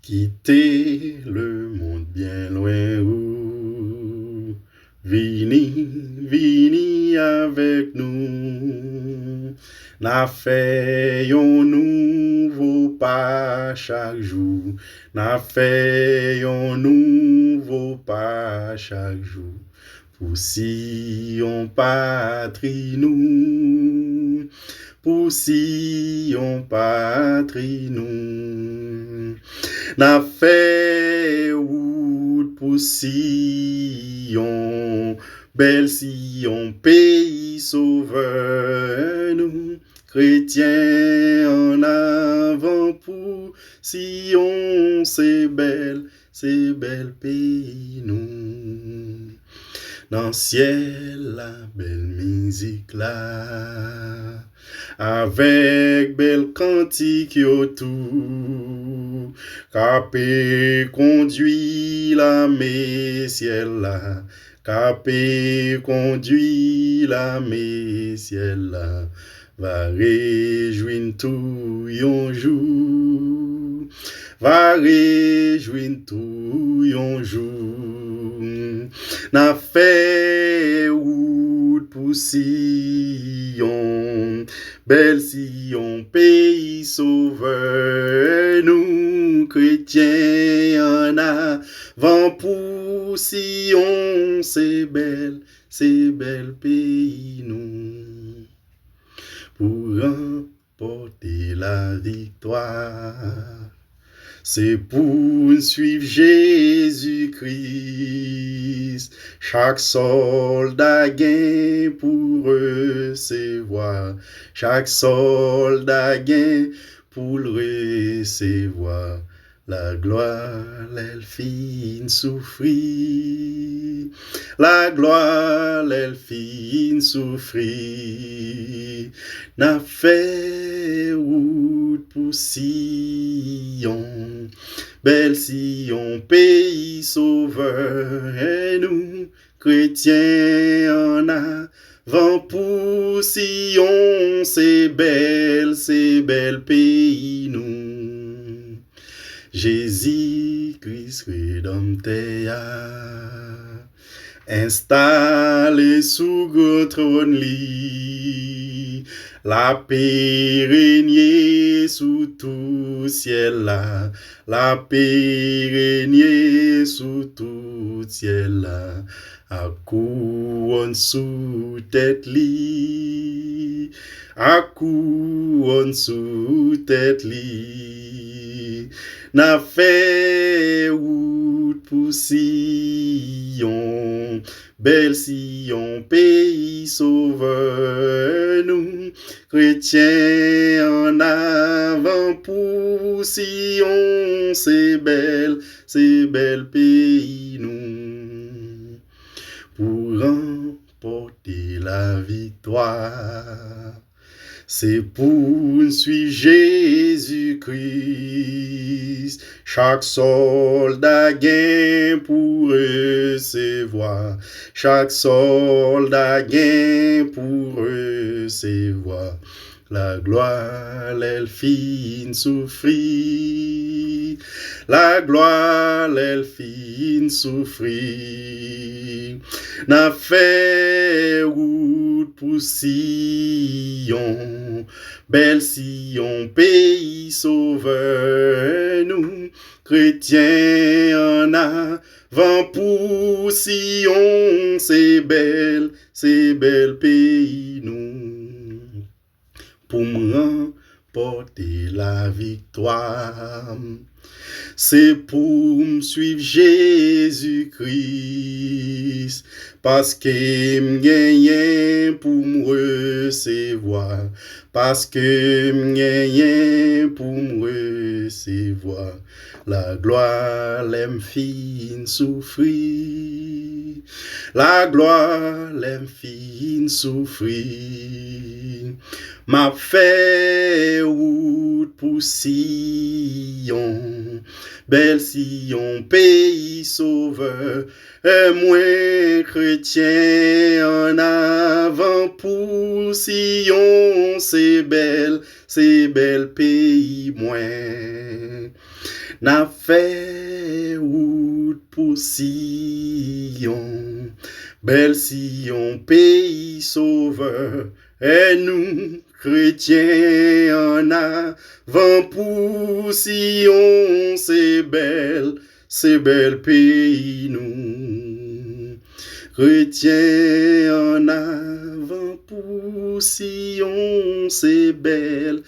Quitter le monde bien loin où vini avec nous. N'a fait un nouveau pas chaque jour. N'a fait un nouveau pas chaque jour. Pour si on patrie nous. Pour si on patrie nous. N'a fait route pour Sion, belle Sion, pays sauveur, nous, chrétiens en avant pour Sion, c'est belle pays, nous. Dans le ciel, la belle musique là, avec belle cantique autour, capé conduit la ciel là, capé conduit la ciel là, va réjouir tout yon jour, va réjouir tout yon jour. N'a fait route pour Sion, belle Sion, pays sauveur, nous chrétiens en avant pour Sion, c'est belle pays, nous, pour remporter la victoire. C'est pour suivre Jésus-Christ. Chaque soldat gagne pour recevoir. Chaque soldat gagne pour le recevoir. La gloire, elle fin souffrir. La gloire, elle fin souffrir. N'a fait route pour Sion. Belle Sion, pays sauveur, et nous, chrétiens en avant pour Sion, c'est belle pays, nous. Jésus-Christ rédempteur, installé sous gros trône lit, la paix régnait sous tout ciel là, la paix régnait sous tout ciel là, à couronne sous tête li, à couronne sous tête li, n'a fait route pour Sion, belle Sion, pays sauveur, nous, chrétiens en avant pour Sion, c'est belle pays, nous, pour remporter la victoire. C'est pour suivre Jésus-Christ. Chaque soldat gagne pour recevoir. Chaque soldat gagne pour recevoir. La gloire, elle fin souffrir. La gloire, elle fin souffrir. N'a fait route pour Sion, belle Sion, pays sauveur, nous, chrétiens en avant pour Sion, c'est belle pays, nous, pour me remporter la victoire. C'est pour me suivre Jésus-Christ, parce que m'gagne pour me recevoir, parce que m'gagne pour me recevoir. La gloire, l'aime fin souffrir, la gloire, l'aime fin souffrir. M'a fait route pour Sion, belle Sion, pays sauveur, moi chrétien en avant pour Sion, c'est belle pays, moi. n'a fait route pour Sion, belle Sion, pays sauveur, et nous, chrétiens, en avant pour Sion, c'est bel pays, nous. Chrétiens, en avant pour Sion, c'est bel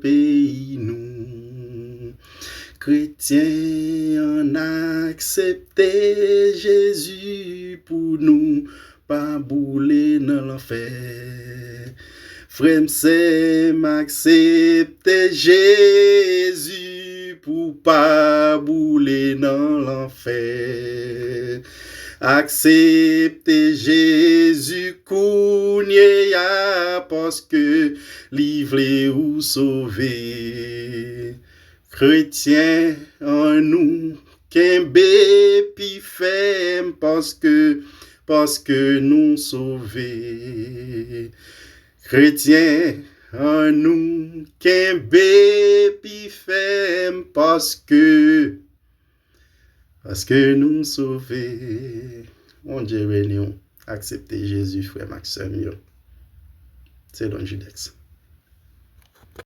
pays, nous. Chrétiens, on a accepté Jésus pour nous, pas bouler dans l'enfer. Frère, c'est m'accepter Jésus pour pas bouler dans l'enfer. Accepter Jésus kounye ya parce que livre ou sauver. Chrétien en nous qu'embe pi femme parce que nous sauvés. Chrétien en nous qu'embe pi femme parce que nous sauvés. Mon Dieu, réunion, acceptez Jésus, frère Maxime. C'est Don Judex.